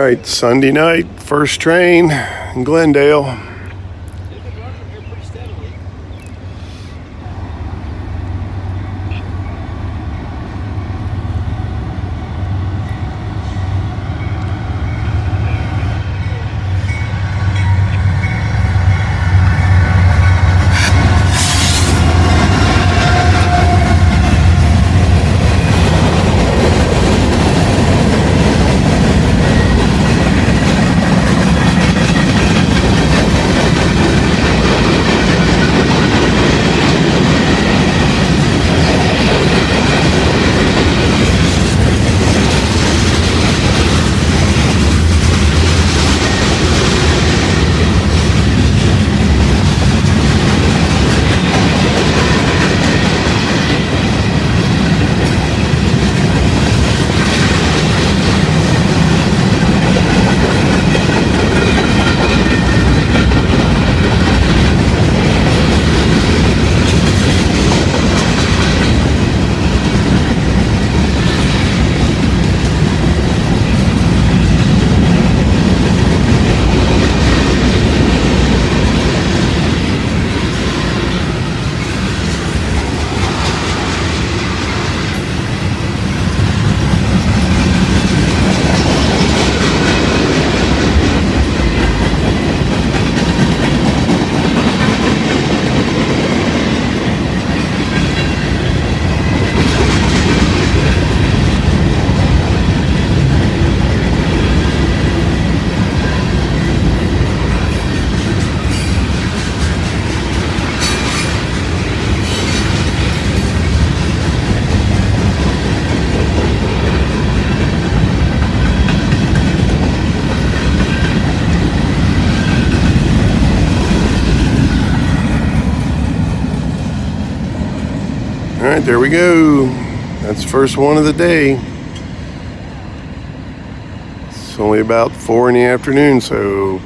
right, Sunday night, first train in Glendale. They've been running here pretty steadily. All right, there we go. That's the first one of the day. It's only about 4 in the afternoon, so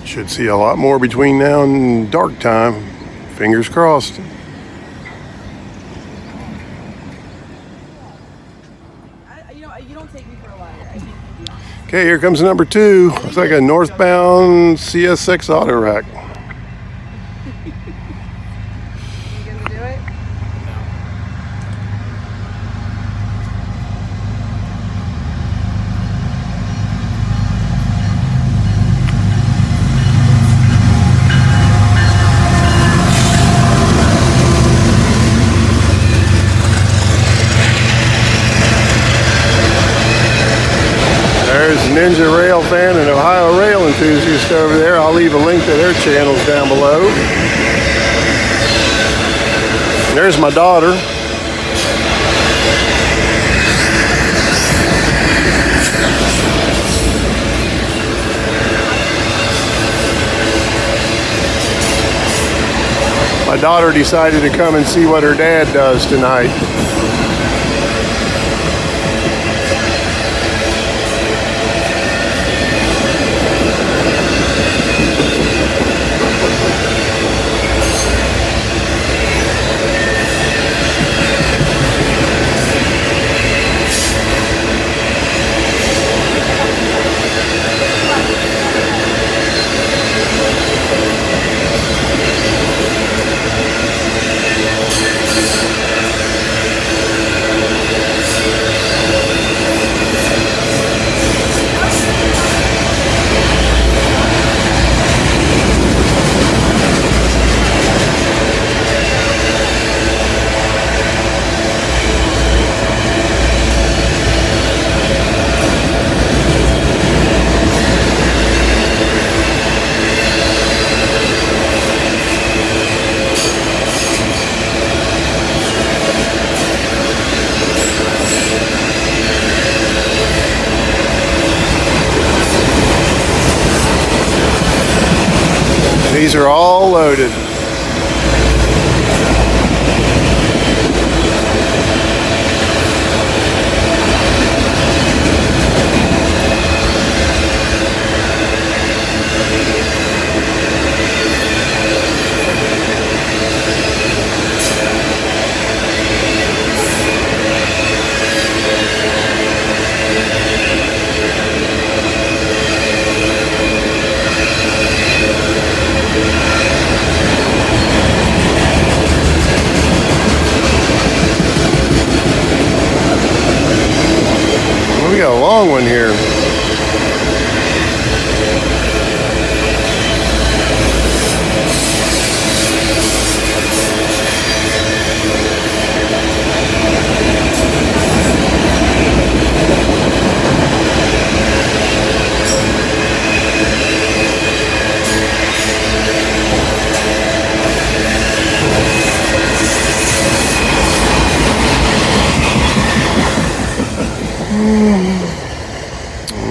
should see a lot more between now and dark time. Fingers crossed. You don't take me for a liar. I think you do. Okay, here comes number 2. Looks like a northbound CS6 auto rack. You gonna do it? There's Ninja Rail fan and Ohio Rail enthusiast over there. I'll leave a link to their channels down below. There's my daughter. My daughter decided to come and see what her dad does tonight. These are all loaded. long one here.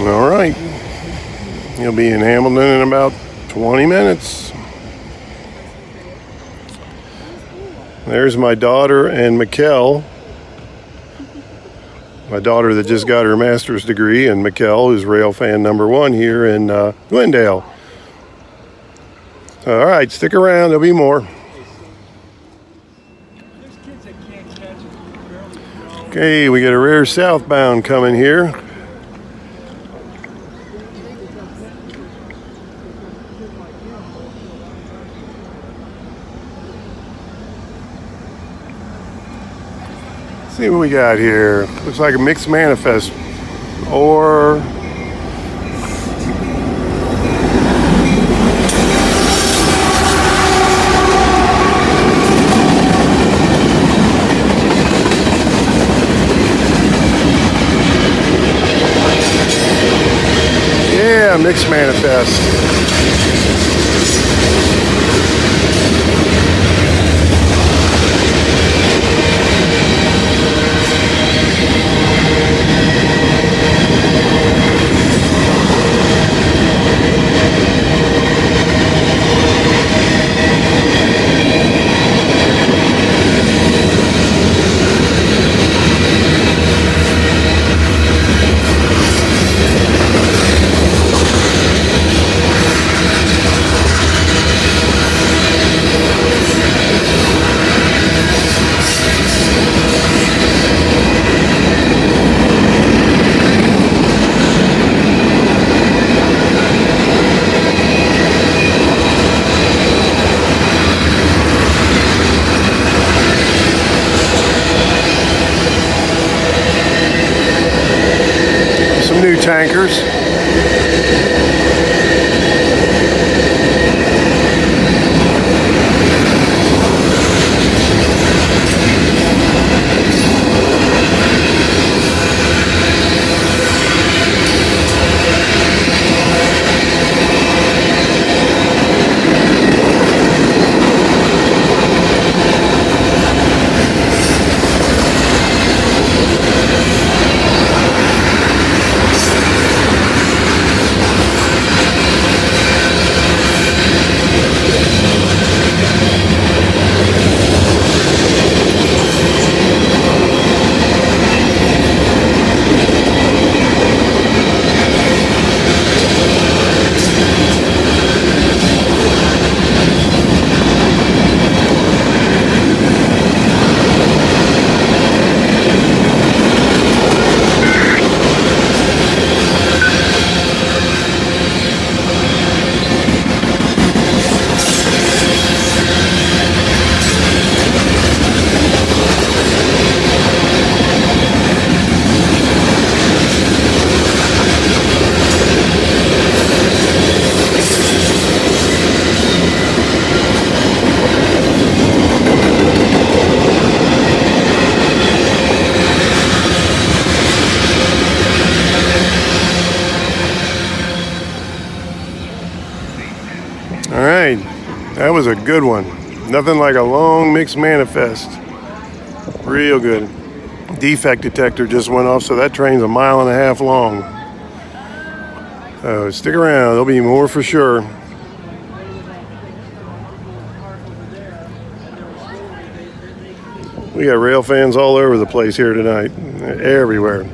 All right. He'll be in Hamilton in about 20 minutes. There's my daughter and Mikkel. My daughter that just got her master's degree, and Mikkel, who's rail fan number one here in Glendale. All right, stick around. There'll be more. Okay, we got a rare southbound coming here. See what we got here. Looks like a mixed manifest. Or yeah, mixed manifest. New tankers. All right, that was a good one. Nothing like a long mixed manifest. Real good. Defect detector just went off, so that train's 1.5 miles long. So stick around, there'll be more for sure. We got rail fans all over the place here tonight, everywhere.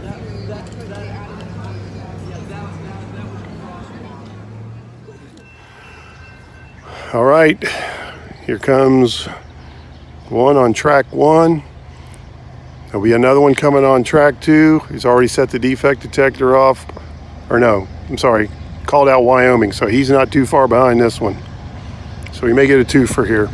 All right, here comes one on track 1. There'll be another one coming on track 2. He's already set the defect detector off. Or no, I'm sorry, called out Wyoming, so he's not too far behind this one. So we may get a 2 for here.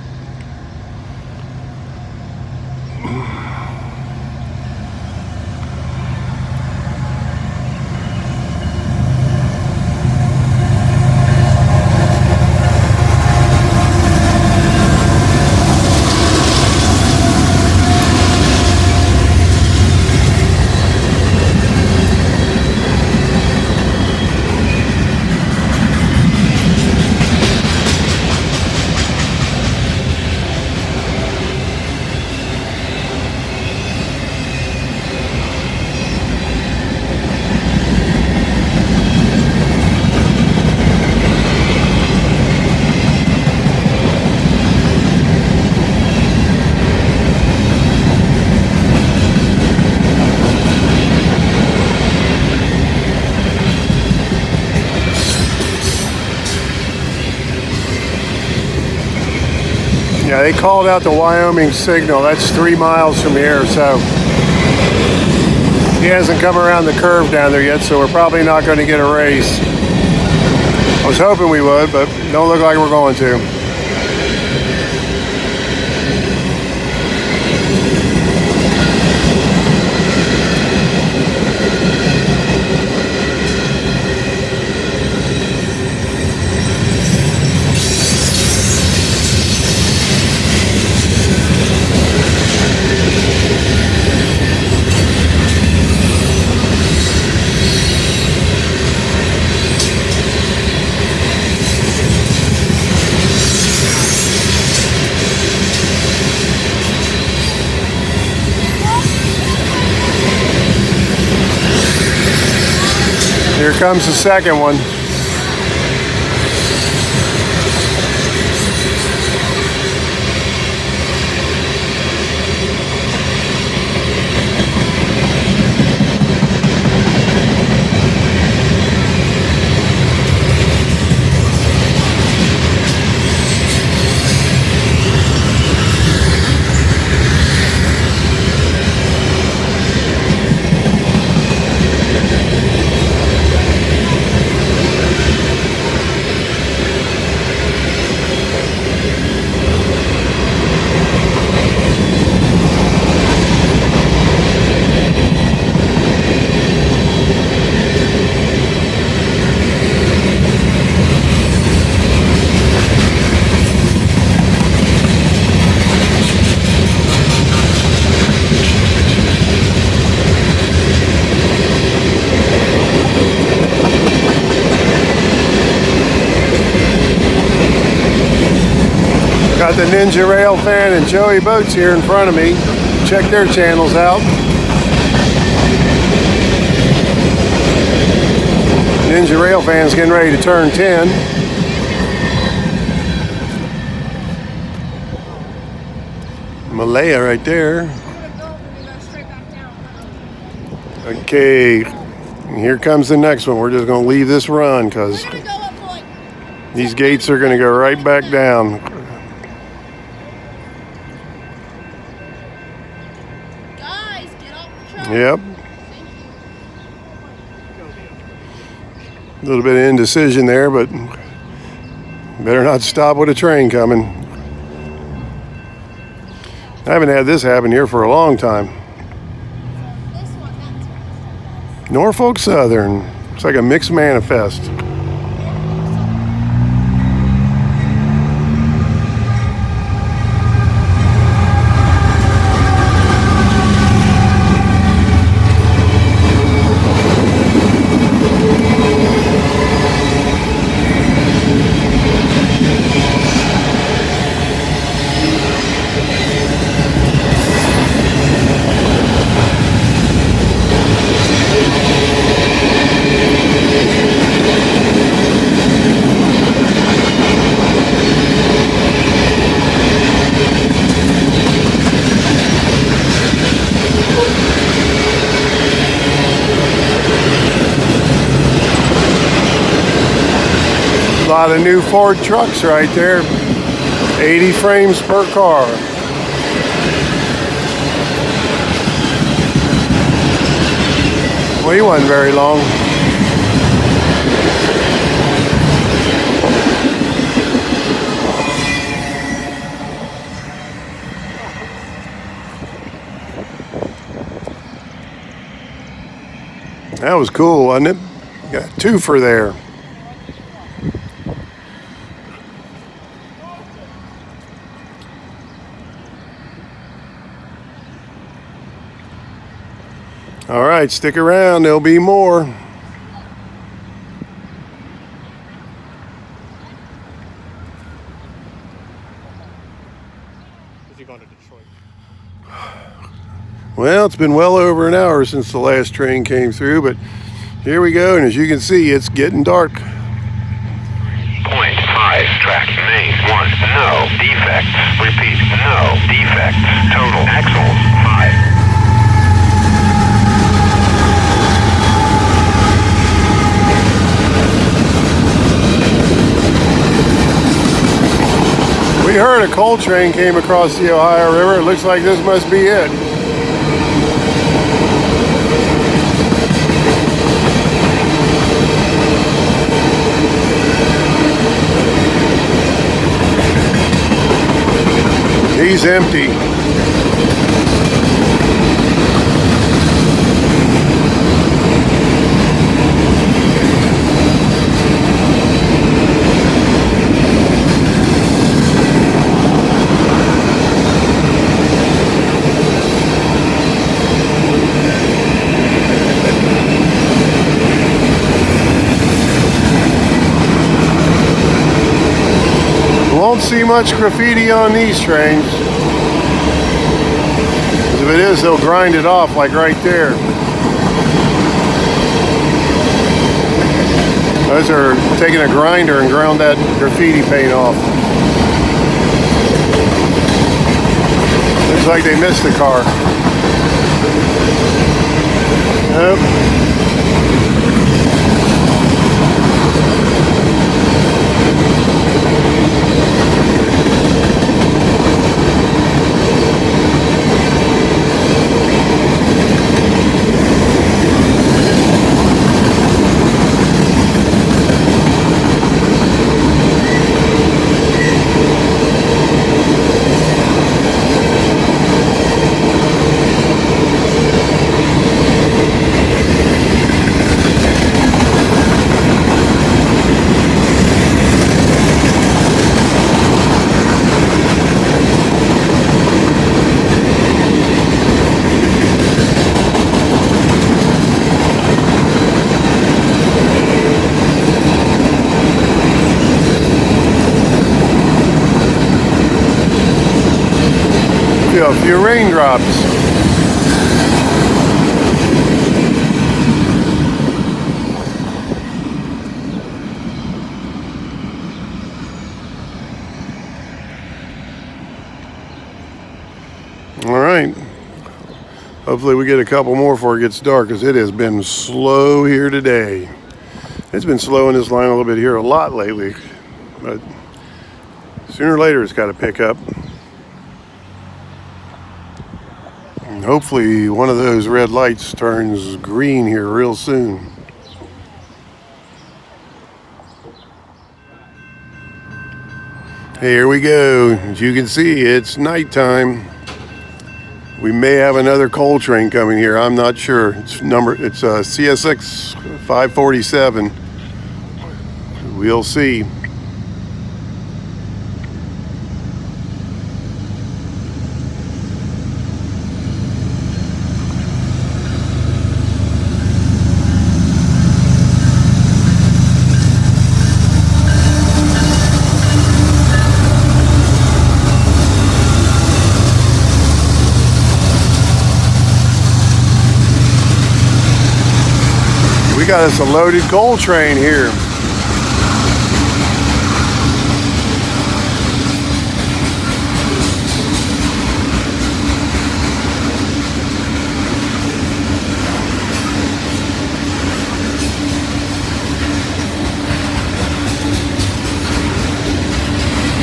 Yeah, they called out the Wyoming signal. That's 3 miles from here, so he hasn't come around the curve down there yet, so we're probably not going to get a race. I was hoping we would, but don't look like we're going to. Here comes the second one. Got the Ninja Rail Fan and Joey Boats here in front of me. Check their channels out. Ninja Rail Fan's getting ready to turn 10. Malaya right there. Okay, here comes the next one. We're just going to leave this run because these gates are going to go right back down. Yep. A little bit of indecision there, but better not stop with a train coming. I haven't had this happen here for a long time. Norfolk Southern. It's like a mixed manifest. A lot of new Ford trucks right there. 80 frames per car. Well, he wasn't very long. That was cool, wasn't it? Got a twofer there. All right, stick around. There'll be more. Is he going to Detroit? Well, it's been well over an hour since the last train came through, but here we go, and as you can see, it's getting dark. .5, track main 1, no defect. Repeat, no defect. Total axles 5. We heard a coal train came across the Ohio River. It looks like this must be it. He's empty. Won't see much graffiti on these trains. If it is, they'll grind it off like right there. Those are taking a grinder and ground that graffiti paint off. Looks like they missed the car. Nope. A few raindrops. All right. Hopefully we get a couple more before it gets dark, because it has been slow here today. It's been slow in this line a little bit here a lot lately, but sooner or later it's got to pick up. Hopefully one of those red lights turns green here real soon. Here we go. As you can see, it's nighttime. We may have another coal train coming here. I'm not sure. It's CSX 547. We'll see. We got us a loaded coal train here.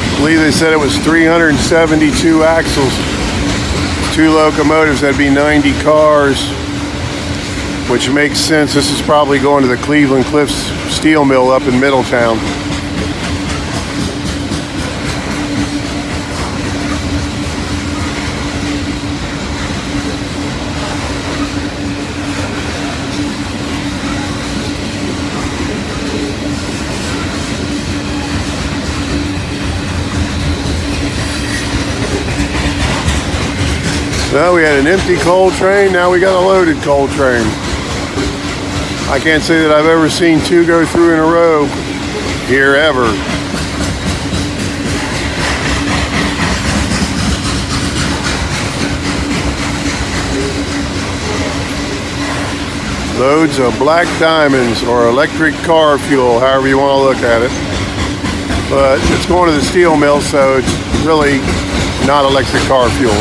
I believe they said it was 372 axles, 2 locomotives, that'd be 90 cars. Which makes sense. This is probably going to the Cleveland Cliffs steel mill up in Middletown. Well, we had an empty coal train, now we got a loaded coal train. I can't say that I've ever seen 2 go through in a row here ever. Loads of black diamonds or electric car fuel, however you want to look at it. But it's going to the steel mill, so it's really not electric car fuel.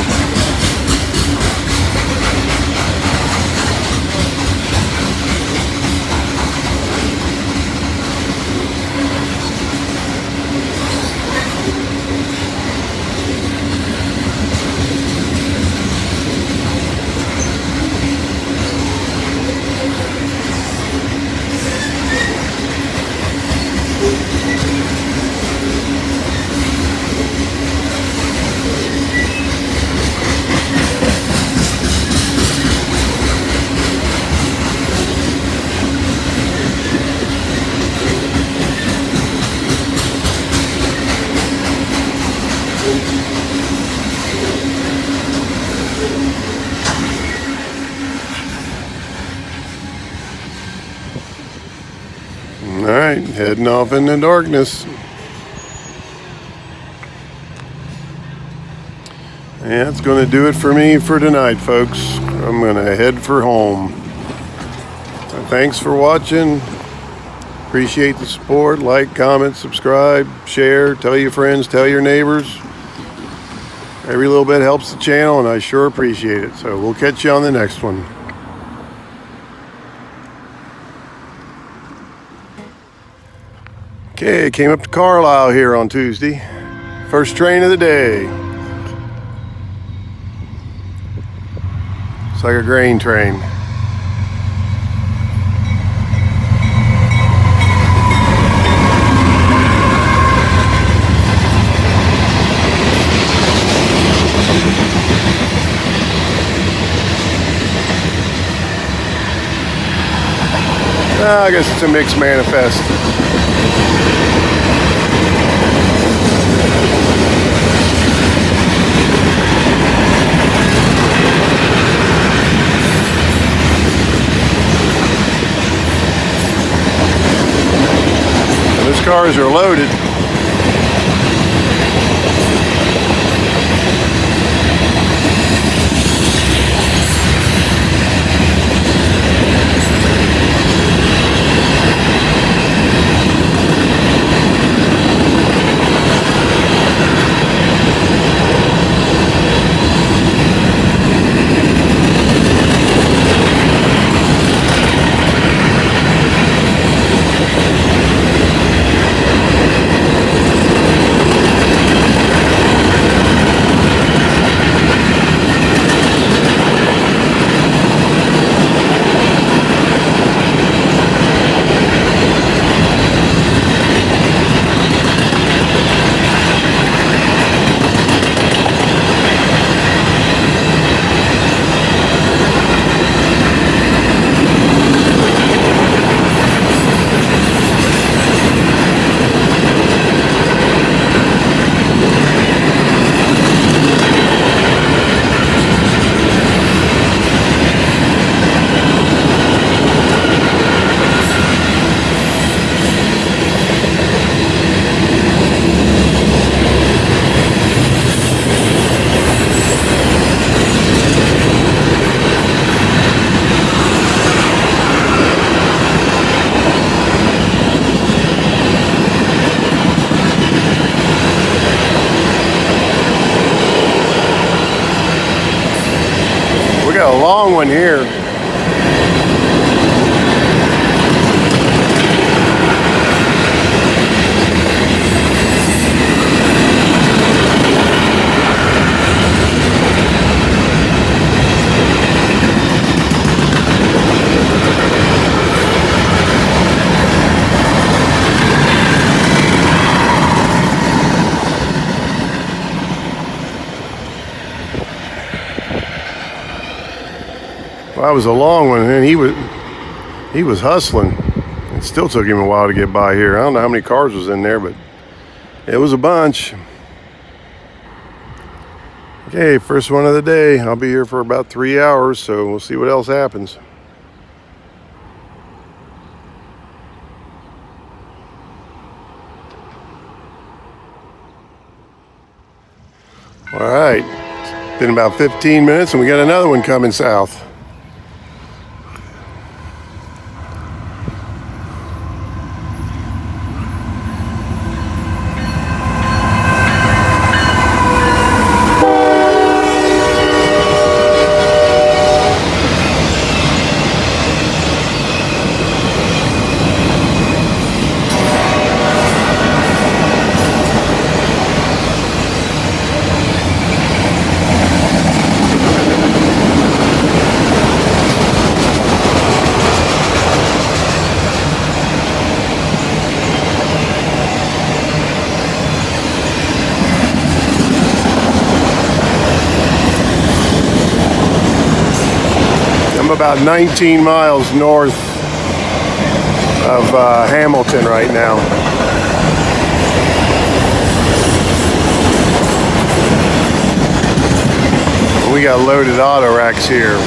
All right, heading off in the darkness. And that's going to do it for me for tonight, folks. I'm going to head for home. So thanks for watching. Appreciate the support. Like, comment, subscribe, share, tell your friends, tell your neighbors. Every little bit helps the channel, and I sure appreciate it. So we'll catch you on the next one. Okay, came up to Carlisle here on Tuesday. First train of the day. It's like a grain train. I guess it's a mixed manifest. Those cars are loaded. We got a long one here. Well, that was a long one, and he was hustling. It still took him a while to get by here. I don't know how many cars was in there, but it was a bunch. Okay, first one of the day. I'll be here for about 3 hours, so we'll see what else happens. All right, it's been about 15 minutes, and we got another one coming south. About 19 miles north of Hamilton right now. We got loaded auto racks here.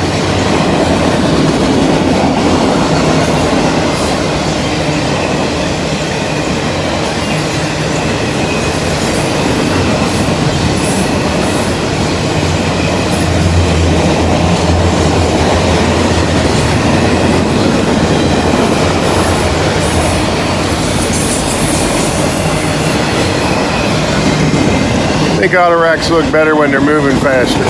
I think auto racks look better when they're moving faster.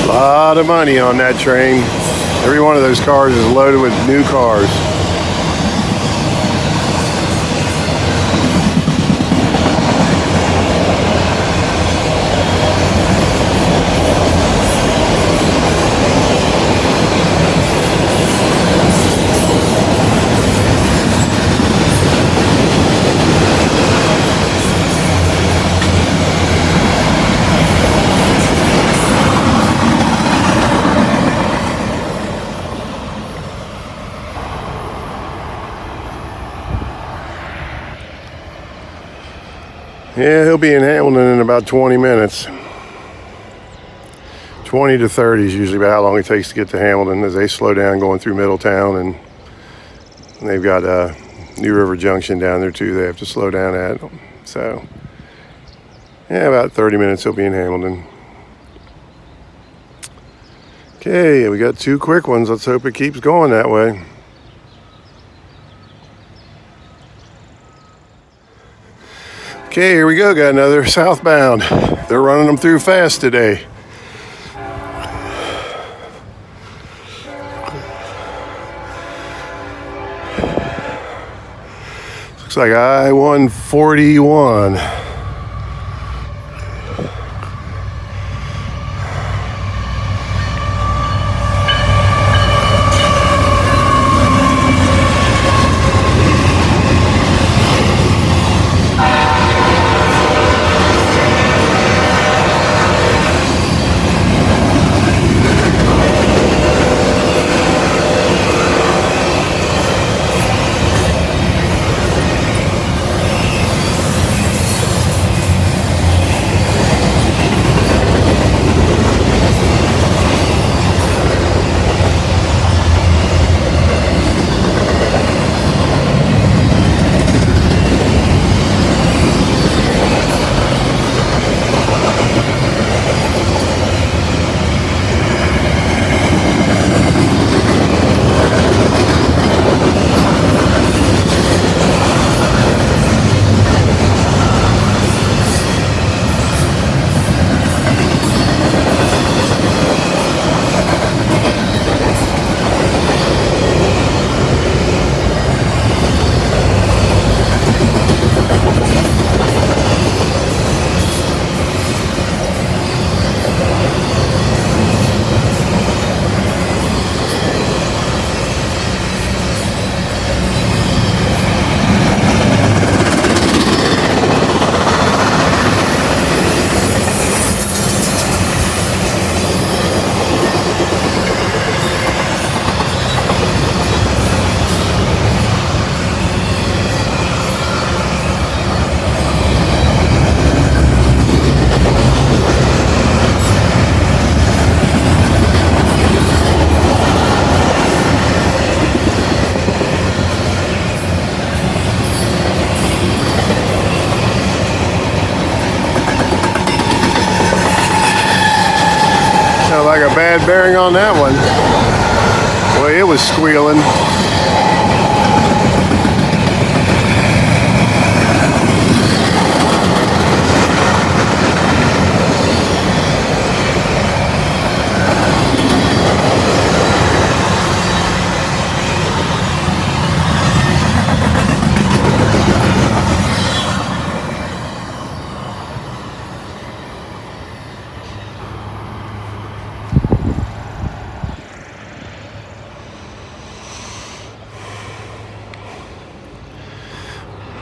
A lot of money on that train. Every one of those cars is loaded with new cars. Yeah, he'll be in Hamilton in about 20 minutes. 20 to 30 is usually about how long it takes to get to Hamilton as they slow down going through Middletown, and they've got New River Junction down there too they have to slow down at. So, yeah, about 30 minutes he'll be in Hamilton. Okay, we got two quick ones. Let's hope it keeps going that way. Okay, here we go. Got another southbound. They're running them through fast today. Looks like I-141. Like a bad bearing on that one. Boy, it was squealing.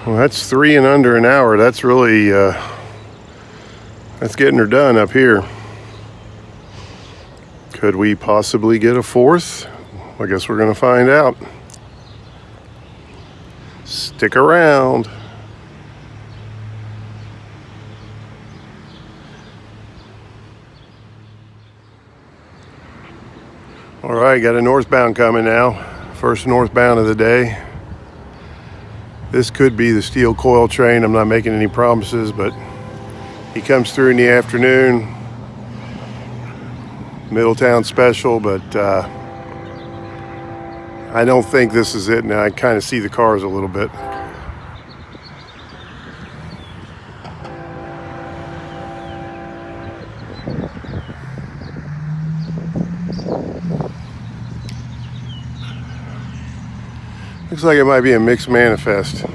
Well, that's 3 in under an hour. That's really, that's getting her done up here. Could we possibly get a 4th? I guess we're going to find out. Stick around. All right, got a northbound coming now. First northbound of the day. This could be the steel coil train. I'm not making any promises, but he comes through in the afternoon. Middletown special, but I don't think this is it now. I kind of see the cars a little bit. Looks like it might be a mixed manifest.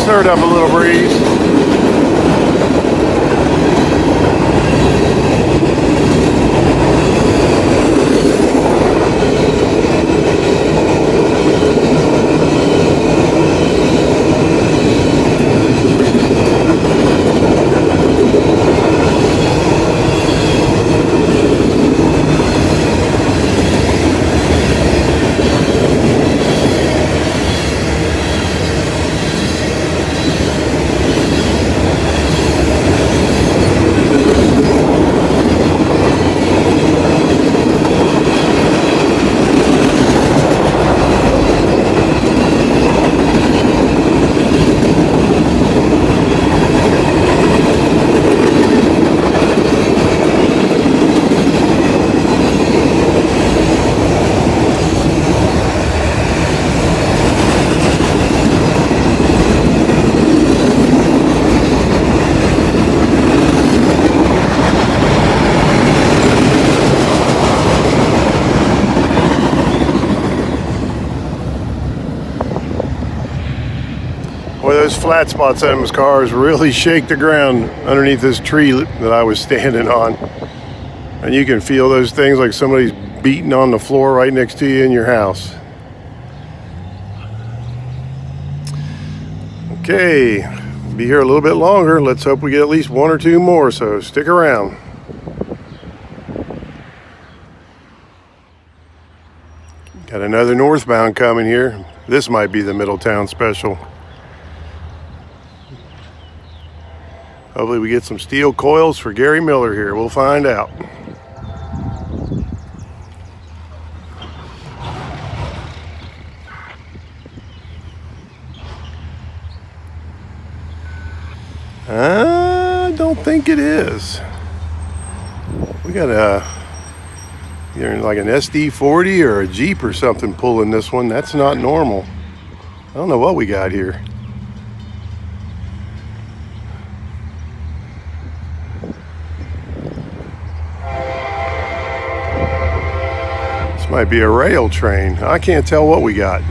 Stirred up a little breeze. Boy, those flat spots on those cars really shake the ground underneath this tree that I was standing on. And you can feel those things like somebody's beating on the floor right next to you in your house. Okay, be here a little bit longer. Let's hope we get at least 1 or 2 more, so stick around. Got another northbound coming here. This might be the Middletown special. Hopefully we get some steel coils for Gary Miller here. We'll find out. I don't think it is. We got either like an SD40 or a Jeep or something pulling this one. That's not normal. I don't know what we got here. This might be a rail train. I can't tell what we got.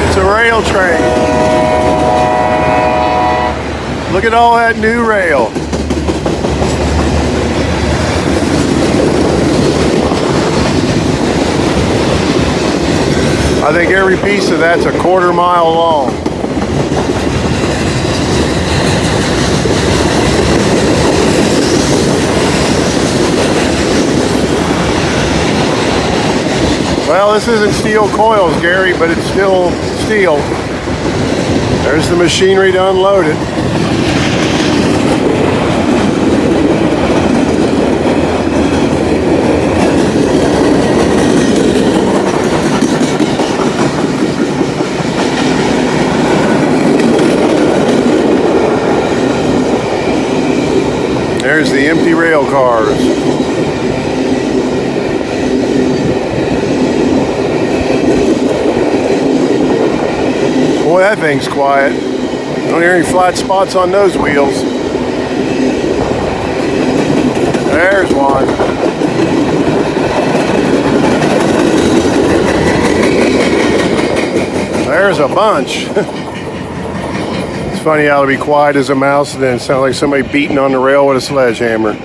It's a rail train. Look at all that new rail. I think every piece of that's a 1/4 mile long. Well, this isn't steel coils, Gary, but it's still steel. There's the machinery to unload it. There's the empty rail cars. Boy, that thing's quiet. Don't hear any flat spots on those wheels. There's one. There's a bunch. It's funny how to be quiet as a mouse and then it sounds like somebody beating on the rail with a sledgehammer.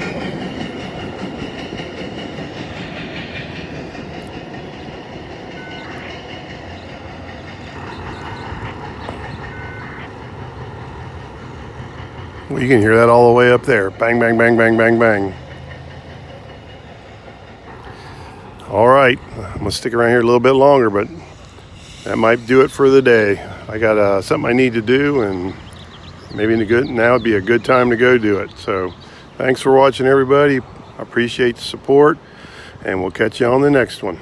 Well, you can hear that all the way up there. Bang, bang, bang, bang, bang, bang. All right, I'm gonna stick around here a little bit longer, but that might do it for the day. I got something I need to do, and maybe now would be a good time to go do it. So thanks for watching, everybody. I appreciate the support, and we'll catch you on the next one.